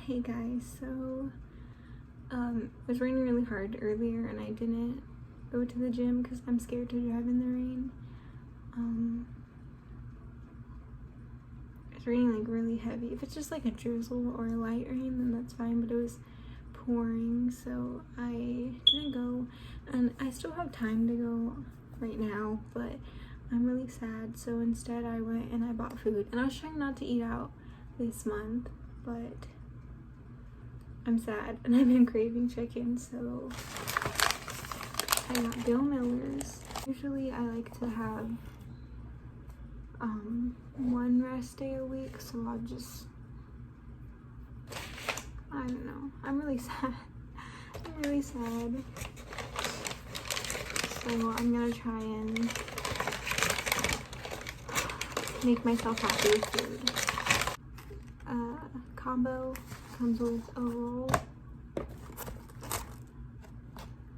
Hey guys, so it was raining really hard earlier and I didn't go to the gym because I'm scared to drive in the rain. It's raining like really heavy. If it's just like a drizzle or a light rain, then that's fine, but it was pouring, so I didn't go, and I still have time to go right now, but I'm really sad. So instead I went and I bought food, and I was trying not to eat out this month, but I'm sad and I've been craving chicken, so I got Bill Miller's. Usually I like to have one rest day a week, so I'll just, I don't know, I'm really sad. I'm really sad. So I'm gonna try and make myself happy with food. Combo comes with a roll.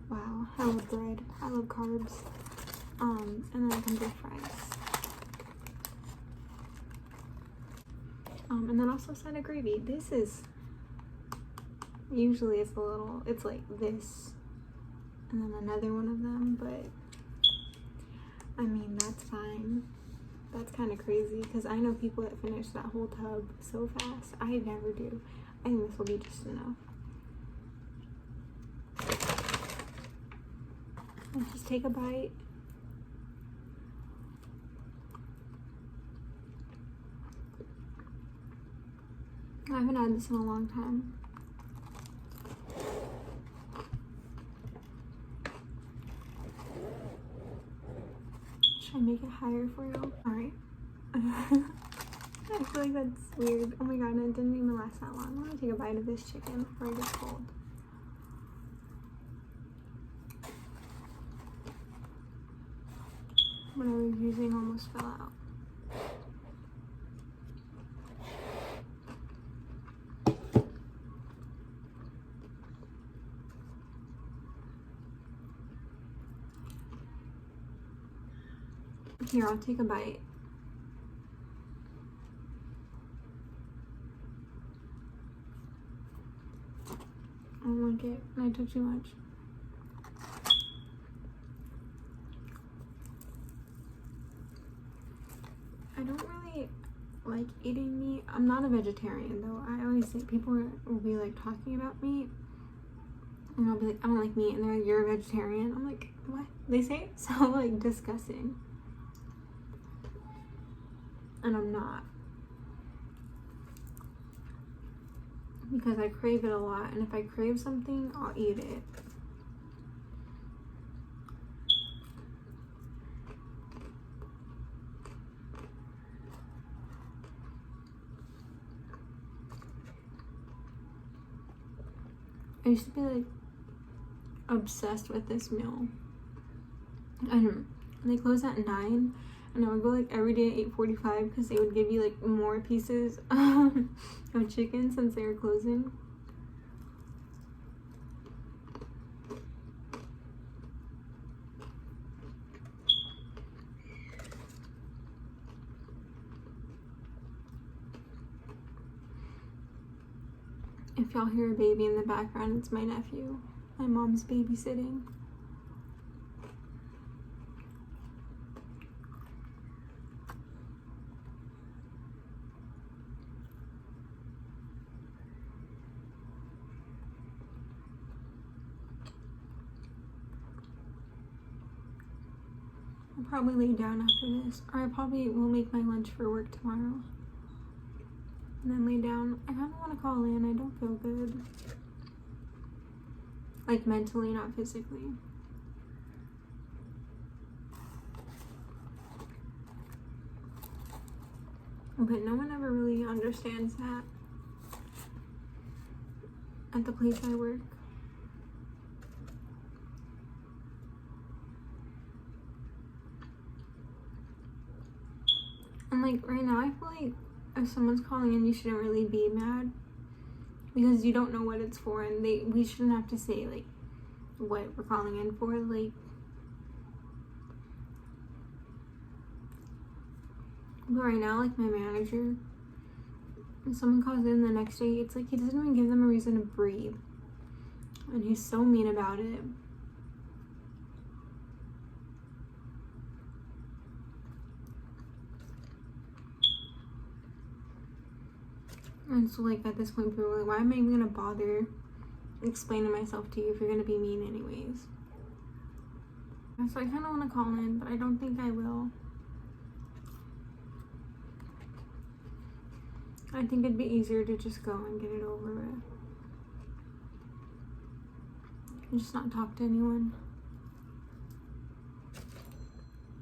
Wow, I love bread. I love carbs. And then it comes with fries. And then also a side of gravy. This is, usually it's like this, and then another one of them, but I mean, that's fine. That's kind of crazy because I know people that finish that whole tub so fast. I never do. I think this will be just enough. Let's just take a bite. I haven't had this in a long time. Should I make it higher for you? Alright. I feel like that's weird. Oh my god, and it didn't even last that long. I'm gonna take a bite of this chicken before it gets cold. What I was using almost fell out. Here, I'll take a bite. I don't like it. I took too much. I don't really like eating meat. I'm not a vegetarian though. I always think people will be like talking about meat, and I'll be like, I don't like meat, and they're like, you're a vegetarian. I'm like, what? They say it so like disgusting. And I'm not, because I crave it a lot, and if I crave something, I'll eat it. I used to be like obsessed with this meal. They close at 9. And I would go like every day at 8:45 because they would give you like more pieces of chicken since they were closing. If y'all hear a baby in the background, it's my nephew. My mom's babysitting. I'll probably lay down after this, or I probably will make my lunch for work tomorrow and then lay down. I kind of want to call in. I don't feel good, like mentally, not physically. But no one ever really understands that at the place I work. And like right now, I feel like if someone's calling in, you shouldn't really be mad because you don't know what it's for, and we shouldn't have to say like what we're calling in for. Like, but right now, like my manager And someone calls in the next day, it's like he doesn't even give them a reason to breathe. And he's so mean about it. And so like at this point people are like, why am I even gonna bother explaining myself to you if you're gonna be mean anyways? And so I kind of want to call in, but I don't think I will. I think it'd be easier to just go and get it over with. And just not talk to anyone.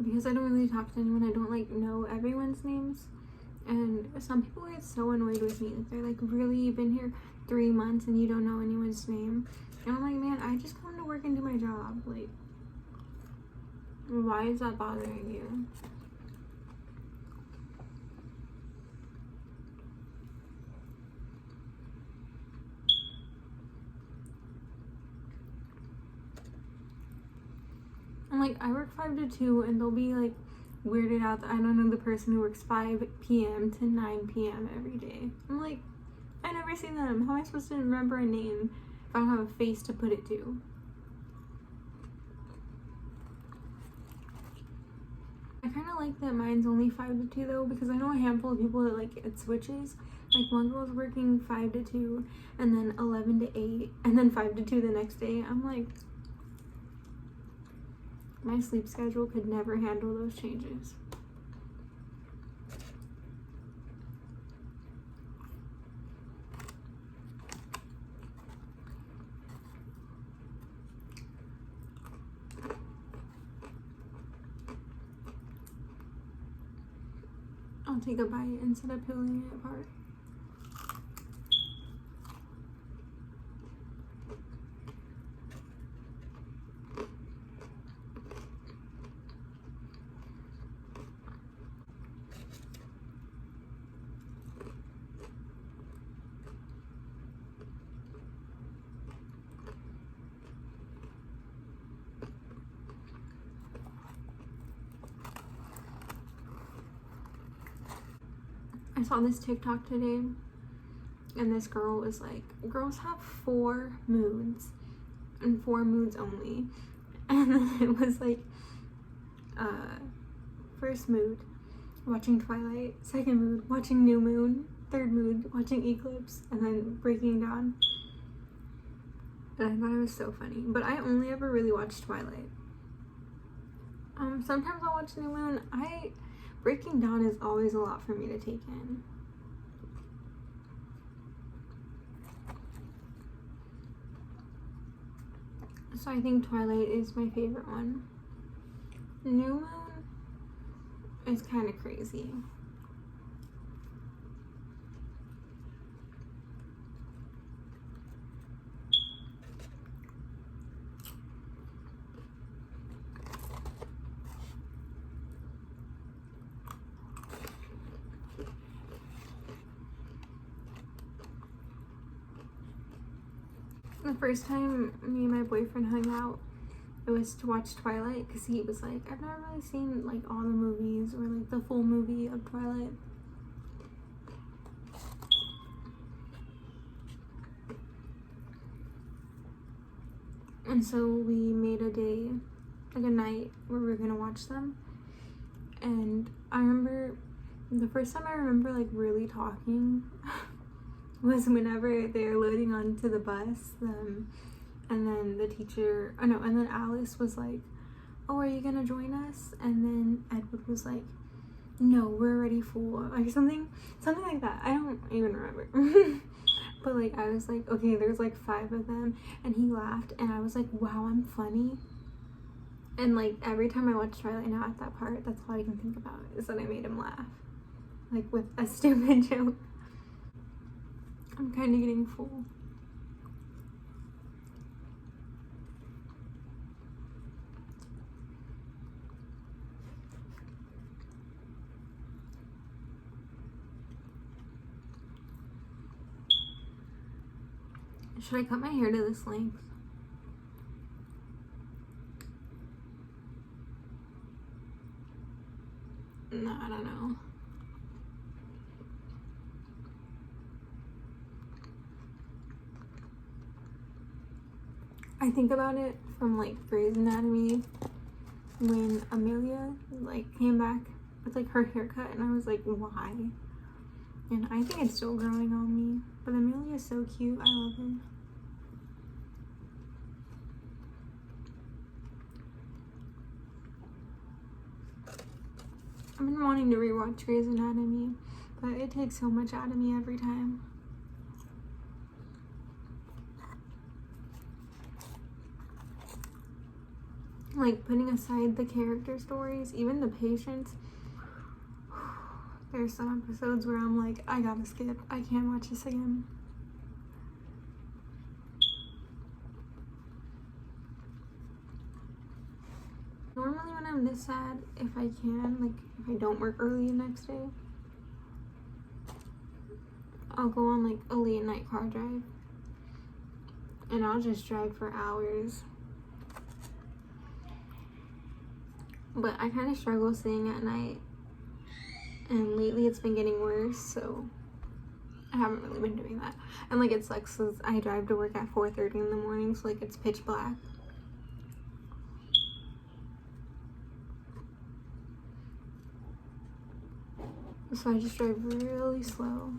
Because I don't really talk to anyone, I don't like know everyone's names. And some people get so annoyed with me. They're like, really, you've been here 3 months and you don't know anyone's name? And I'm like, man, I just come to work and do my job. Like, why is that bothering you? And like, I work 5 to 2 and they'll be like weirded out that I don't know the person who works 5 p.m. to 9 p.m. every day. I'm like, I never see them. How am I supposed to remember a name if I don't have a face to put it to? I kind of like that mine's only 5 to 2 though, because I know a handful of people that like it switches. Like one girl's working 5 to 2 and then 11 to 8 and then 5 to 2 the next day. I'm like, my sleep schedule could never handle those changes. I'll take a bite instead of peeling it apart. I saw this TikTok today, and this girl was like, girls have 4 moods, and 4 moods only. And then it was like, first mood, watching Twilight. Second mood, watching New Moon. Third mood, watching Eclipse. And then Breaking Dawn. And I thought it was so funny. But I only ever really watched Twilight. Sometimes I'll watch New Moon. Breaking Dawn is always a lot for me to take in. So I think Twilight is my favorite one. New Moon is kind of crazy. The first time me and my boyfriend hung out, it was to watch Twilight, because he was like, I've never really seen like all the movies or like the full movie of Twilight. And so we made a day, like a night, where we were gonna watch them. And I remember the first time I remember like really talking was whenever they're loading onto the bus, and then the teacher, and then Alice was like, oh, are you gonna join us? And then Edward was like, no, we're already full, like something like that. I don't even remember. But like I was like, okay, there's like 5 of them, and he laughed, and I was like, wow, I'm funny. And like every time I watch Twilight now at that part, that's all I can think about is that I made him laugh, like with a stupid joke. I'm kind of getting full. Should I cut my hair to this length? No, I don't know. I think about it from like Grey's Anatomy when Amelia like came back with like her haircut, and I was like, why? And I think it's still growing on me, but Amelia is so cute. I love her. I've been wanting to rewatch Grey's Anatomy, but it takes so much out of me every time. Like, putting aside the character stories, even the patients, there's some episodes where I'm like, I gotta skip. I can't watch this again. Normally when I'm this sad, if I can, like if I don't work early the next day, I'll go on like a late night car drive. And I'll just drive for hours. But I kind of struggle staying at night. And lately it's been getting worse, so I haven't really been doing that. And like it sucks because I drive to work at 4:30 in the morning, so like it's pitch black. So I just drive really slow.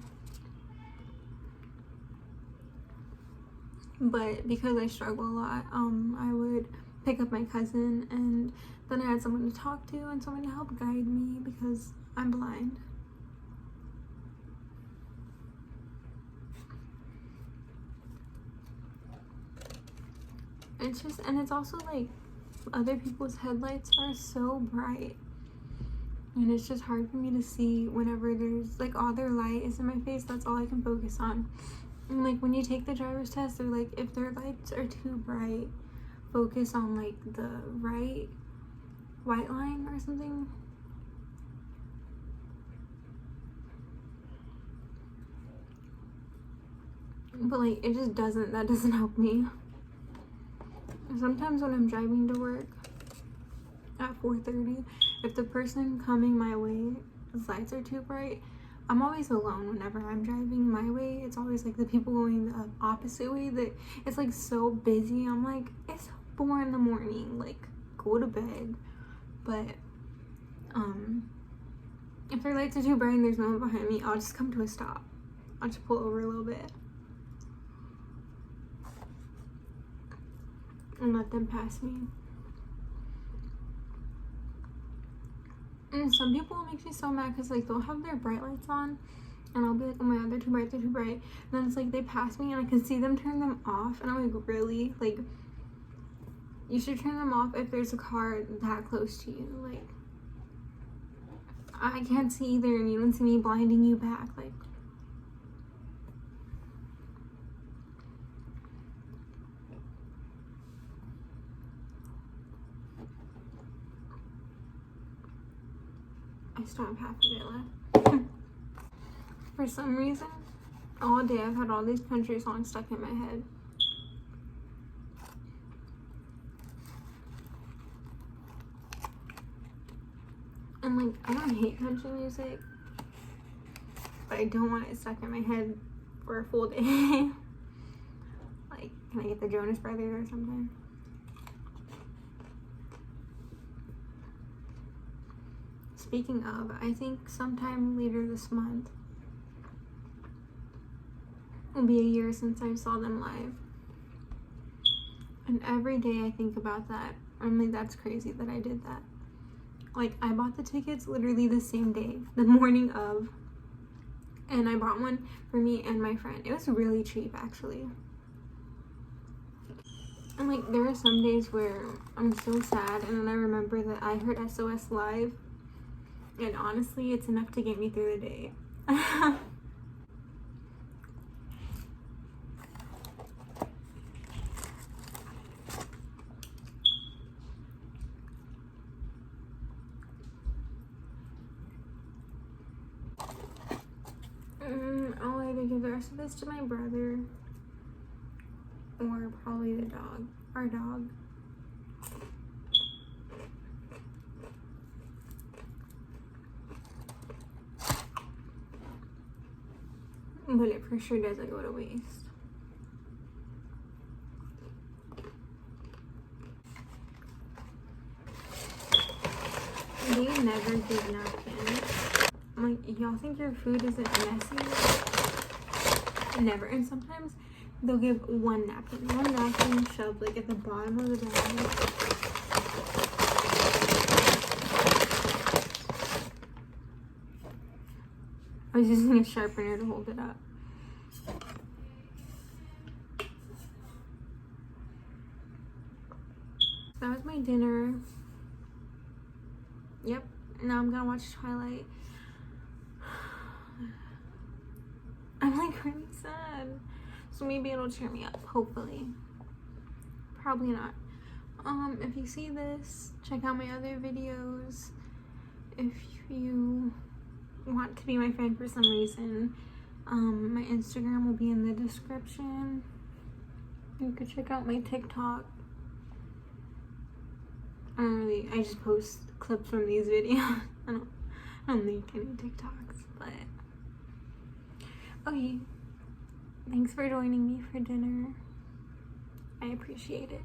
But because I struggle a lot, I would pick up my cousin, and then I had someone to talk to and someone to help guide me because I'm blind. It's just, and it's also like other people's headlights are so bright, and it's just hard for me to see whenever there's like all their light is in my face. That's all I can focus on. And like when you take the driver's test, they're like, if their lights are too bright, focus on like the right white line or something. But like it just doesn't, that doesn't help me. Sometimes when I'm driving to work at 4:30, if the person coming my way, his lights are too bright, I'm always alone whenever I'm driving my way. It's always like the people going the opposite way that it's like so busy. I'm like, it's 4 in the morning, like go to bed. But if their lights are too bright and there's no one behind me, I'll just come to a stop. I'll just pull over a little bit and let them pass me. And some people, it makes me so mad because like they'll have their bright lights on and I'll be like, oh my god, they're too bright, they're too bright. And then it's like they pass me and I can see them turn them off, and I'm like, really? Like, you should turn them off if there's a car that close to you. Like, I can't see either and you don't see me blinding you back. Like, I still have half of it left. For some reason, all day I've had all these country songs stuck in my head. And like, I don't hate country music, but I don't want it stuck in my head for a full day. Like, can I get the Jonas Brothers or something? Speaking of, I think sometime later this month will be a year since I saw them live. And every day I think about that. I'm like, that's crazy that I did that. Like, I bought the tickets literally the same day, the morning of. And I bought one for me and my friend. It was really cheap, actually. And like, there are some days where I'm so sad and then I remember that I heard SOS live. And honestly, it's enough to get me through the day. I'll either give the rest of this to my brother or probably the dog, our dog. But it for sure doesn't go to waste. they never give napkins. I'm like, y'all think your food isn't messy? Never. And sometimes they'll give one napkin shoved like at the bottom of the bag. I was using a sharpener to hold it up. That was my dinner. Yep. Now I'm gonna watch Twilight. I'm like really sad. So maybe it'll cheer me up, hopefully. Probably not. If you see this, check out my other videos. If you want to be my friend for some reason, my Instagram will be in the description. You could check out my TikTok. I just post clips from these videos. I don't make any TikToks, but okay. Thanks for joining me for dinner. I appreciate it.